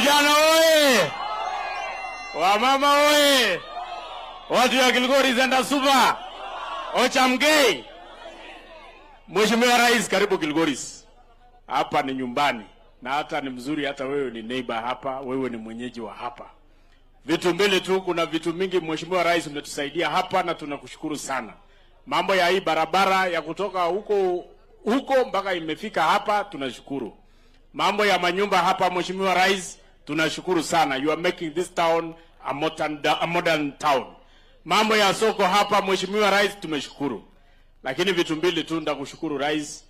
Vijana oye! Wamama oye! Watu ya Kilgoris enda Suba! Ochamgei! Mheshimiwa Rais, karibu Kilgoris. Hapa ni nyumbani. Na hata ni mzuri, hata wewe ni neighbor hapa, wewe ni mwenyeji wa hapa. Vitu mbili tu, kuna vitu mingi Mheshimiwa Rais umetusaidia hapa na tunakushukuru sana. Mambo ya hii barabara ya kutoka huko mpaka imefika hapa, tunashukuru. Mambo ya manyumba hapa Mheshimiwa Rais, tunashukuru sana. You are making this town a modern town. Mambo ya soko hapa Mheshimiwa Rais, tumeshukuru. Lakini vitu mbili tu ndakushukuru Rais,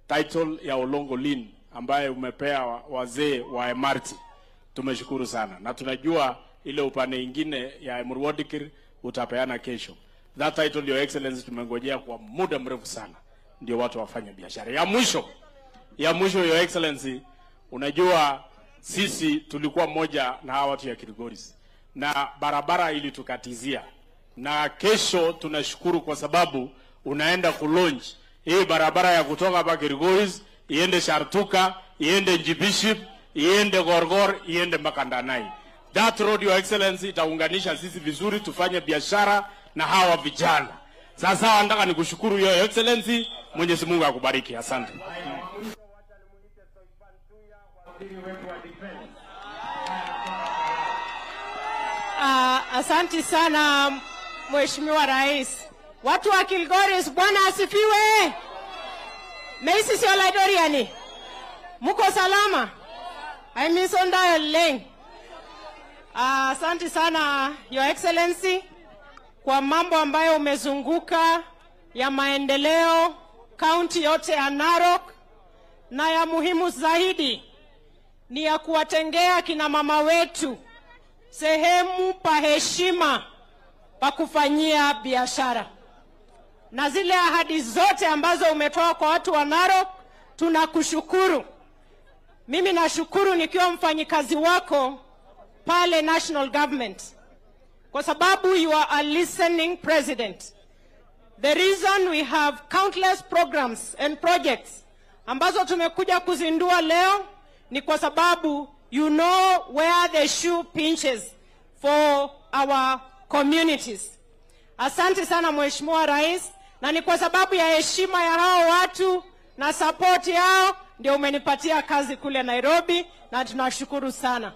title ya Olongo Lin ambaye umepea wazee wa MRT. Tumeshukuru sana. Na tunajua ile upande ingine ya Murwadikir utapeana kesho. That title, Your Excellency, tumengojea kwa muda mrefu sana. Ndio watu wafanye biashara. Ya mwisho Your Excellency, unajua sisi tulikuwa moja na hawa watu ya Kilgoris. Na barabara ili tukatizia. Na kesho tunashukuru kwa sababu unaenda kulaunch hii barabara ya kutoka hapa Kilgoris, iende Shartuka, iende Njibiship, iende Gorgor, iende Makandanai. That road, Your Excellency, itaunganisha sisi vizuri tufanye biashara na hawa vijana. Sasa nataka nikushukuru Your Excellency, Mwenyezi Mungu akubariki. Asante. Asante sana Mheshimiwa Rais. Watu wa Kilgoris, Bwana asifiwe. Meisi sio Laidoriani. Muko salama? I miss Ondayo Leng. Asante sana Your Excellency kwa mambo ambayo umezunguka ya maendeleo kaunti yote ya Narok, na ya muhimu zaidi ni ya kuwatengea kina mama wetu sehemu pa heshima pa kufanyia biashara. Na zile ahadi zote ambazo umetoa kwa watu wa Narok, tunakushukuru. Mimi nashukuru nikiwa mfanyikazi wako pale National Government, kwa sababu you are a listening president. The reason we have countless programs and projects ambazo tumekuja kuzindua leo ni kwa sababu you know where the shoe pinches for our communities. Asante sana Mheshimiwa Rais, na ni kwa sababu ya heshima ya hao watu na support yao ndio umenipatia kazi kule Nairobi, na tunashukuru sana.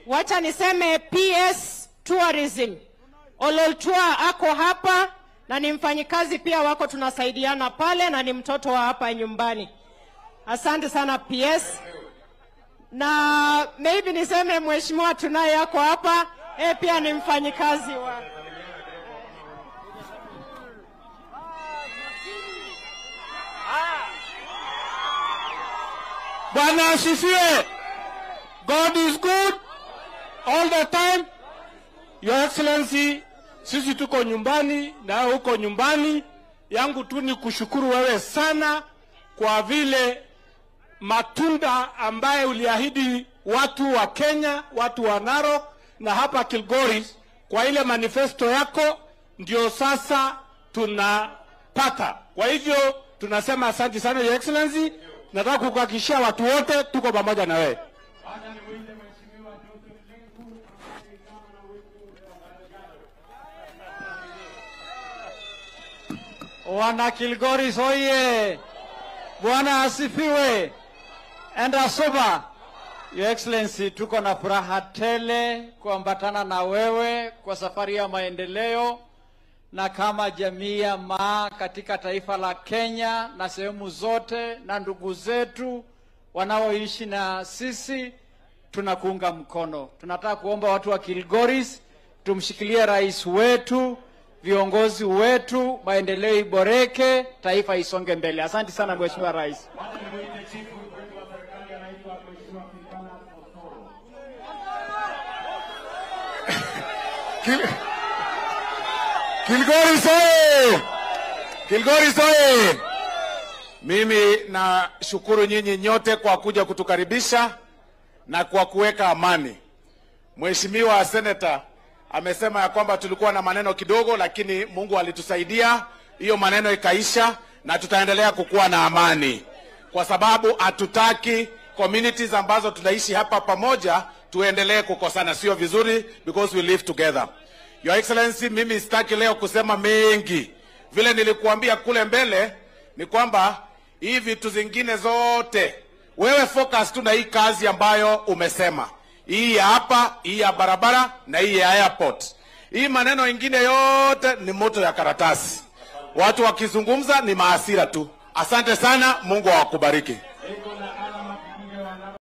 Wacha niseme PS Tourism, Ololtua ako hapa na ni mfanyikazi pia wako, tunasaidiana pale, na ni mtoto wa hapa nyumbani. Asante sana PS. Na maybe niseme Mheshimiwa tunaye yako hapa, pia ni mfanyikazi wa Bwana asifiwe. God is good all the time. Your Excellency, sisi tuko nyumbani na huko nyumbani. Yangu tu ni kushukuru wewe sana kwa vile matunda ambaye uliahidi watu wa Kenya, watu wa Narok na hapa Kilgoris, kwa ile manifesto yako ndio sasa tunapata. Kwa hivyo tunasema asante sana Your Excellency. Nataka kukuhakikishia watu wote tuko pamoja na wewe. Wana Kilgoris oye! Bwana asifiwe! Enda Suba. Your Excellency, tuko na furaha tele kuambatana na wewe kwa safari ya maendeleo, na kama jamii ya Maa katika taifa la Kenya na sehemu zote na ndugu zetu wanaoishi na sisi, tunakuunga mkono. Tunataka kuomba watu wa Kilgoris tumshikilie rais wetu, viongozi wetu, maendeleo iboreke, taifa isonge mbele. Asante sana Mheshimiwa Rais. Kilgoris oye! Kilgoris oye! Mimi na shukuru nyinyi nyote kwa kuja kutukaribisha na kwa kuweka amani. Mheshimiwa Senator amesema ya kwamba tulikuwa na maneno kidogo, lakini Mungu alitusaidia, hiyo maneno ikaisha, na tutaendelea kukuwa na amani. Kwa sababu hatutaki communities ambazo tunaishi hapa pamoja tuendelee kukosana, sio vizuri, because we live together. Your Excellency, mimi sitaki leo kusema mengi. Vile nilikuambia kule mbele ni kwamba hii vitu zingine zote wewe focus tu na hii kazi ambayo umesema. Hii ya hapa, hii ya barabara na hii ya airport. Hii maneno ingine yote ni moto ya karatasi. Watu wakizungumza ni maasira tu. Asante sana, Mungu awakubariki.